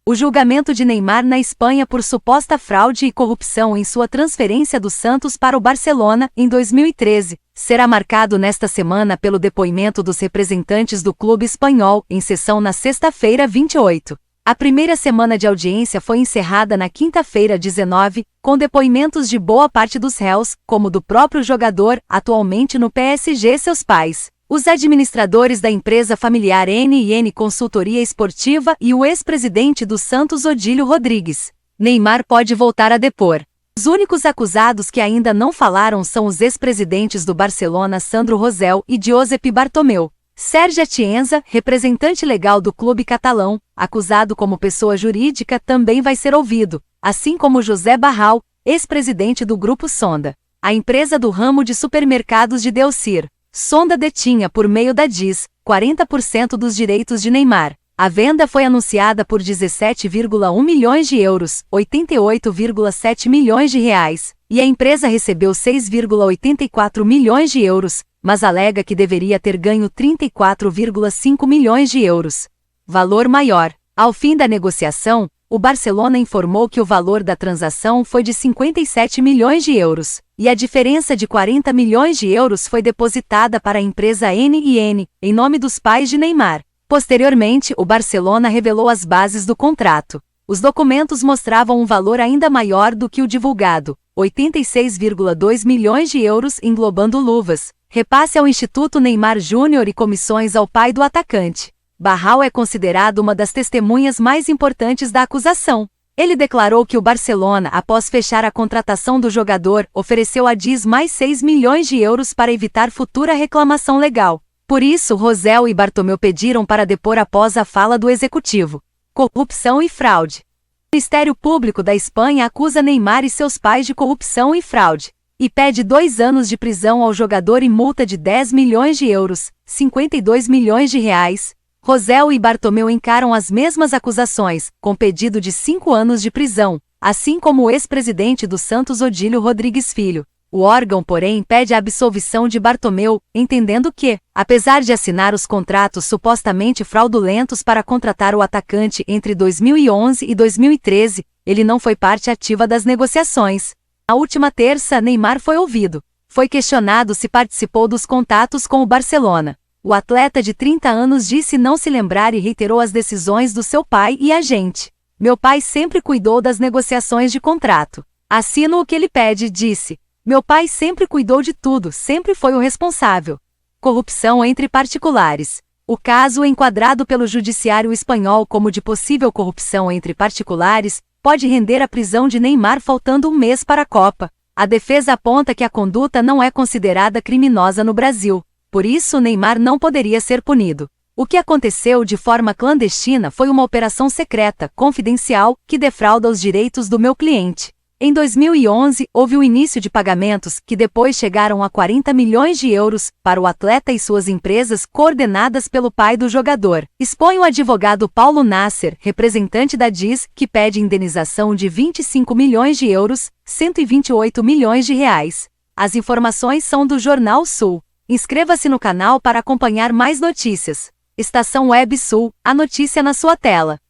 O julgamento de Neymar na Espanha por suposta fraude e corrupção em sua transferência do Santos para o Barcelona, em 2013, será marcado nesta semana pelo depoimento dos representantes do clube espanhol, em sessão na sexta-feira 28. A primeira semana de audiência foi encerrada na quinta-feira 19, com depoimentos de boa parte dos réus, como do próprio jogador, atualmente no PSG e seus pais, os administradores da empresa familiar N&N Consultoria Esportiva e o ex-presidente do Santos Odílio Rodrigues. Neymar pode voltar a depor. Os únicos acusados que ainda não falaram são os ex-presidentes do Barcelona Sandro Rosell e Josep Bartomeu. Sérgio Atienza, representante legal do clube catalão, acusado como pessoa jurídica, também vai ser ouvido, assim como José Barral, ex-presidente do Grupo Sonda, a empresa do ramo de supermercados de Delcir. Sonda detinha, por meio da DIS, 40% dos direitos de Neymar. A venda foi anunciada por 17,1 milhões de euros, 88,7 milhões de reais, e a empresa recebeu 6,84 milhões de euros, mas alega que deveria ter ganho 34,5 milhões de euros. Valor maior. Ao fim da negociação, o Barcelona informou que o valor da transação foi de 57 milhões de euros, e a diferença de 40 milhões de euros foi depositada para a empresa N&N, em nome dos pais de Neymar. Posteriormente, o Barcelona revelou as bases do contrato. Os documentos mostravam um valor ainda maior do que o divulgado, 86,2 milhões de euros, englobando luvas, repasse ao Instituto Neymar Júnior e comissões ao pai do atacante. Barral é considerado uma das testemunhas mais importantes da acusação. Ele declarou que o Barcelona, após fechar a contratação do jogador, ofereceu a DIS mais 6 milhões de euros para evitar futura reclamação legal. Por isso, Rosell e Bartomeu pediram para depor após a fala do executivo. Corrupção e fraude. O Ministério Público da Espanha acusa Neymar e seus pais de corrupção e fraude, e pede 2 anos de prisão ao jogador e multa de 10 milhões de euros, 52 milhões de reais. Rosell e Bartomeu encaram as mesmas acusações, com pedido de 5 anos de prisão, assim como o ex-presidente do Santos Odílio Rodrigues Filho. O órgão, porém, pede a absolvição de Bartomeu, entendendo que, apesar de assinar os contratos supostamente fraudulentos para contratar o atacante entre 2011 e 2013, ele não foi parte ativa das negociações. Na última terça, Neymar foi ouvido. Foi questionado se participou dos contatos com o Barcelona. O atleta de 30 anos disse não se lembrar e reiterou as decisões do seu pai e agente. Meu pai sempre cuidou das negociações de contrato. Assino o que ele pede, disse. Meu pai sempre cuidou de tudo, sempre foi o responsável. Corrupção entre particulares. O caso, enquadrado pelo judiciário espanhol como de possível corrupção entre particulares, pode render a prisão de Neymar faltando 1 mês para a Copa. A defesa aponta que a conduta não é considerada criminosa no Brasil. Por isso, Neymar não poderia ser punido. O que aconteceu de forma clandestina foi uma operação secreta, confidencial, que defrauda os direitos do meu cliente. Em 2011, houve o início de pagamentos, que depois chegaram a 40 milhões de euros, para o atleta e suas empresas coordenadas pelo pai do jogador. Expõe o advogado Paulo Nasser, representante da DIS, que pede indenização de 25 milhões de euros, 128 milhões de reais. As informações são do Jornal Sul. Inscreva-se no canal para acompanhar mais notícias. Estação Web Sul, a notícia na sua tela.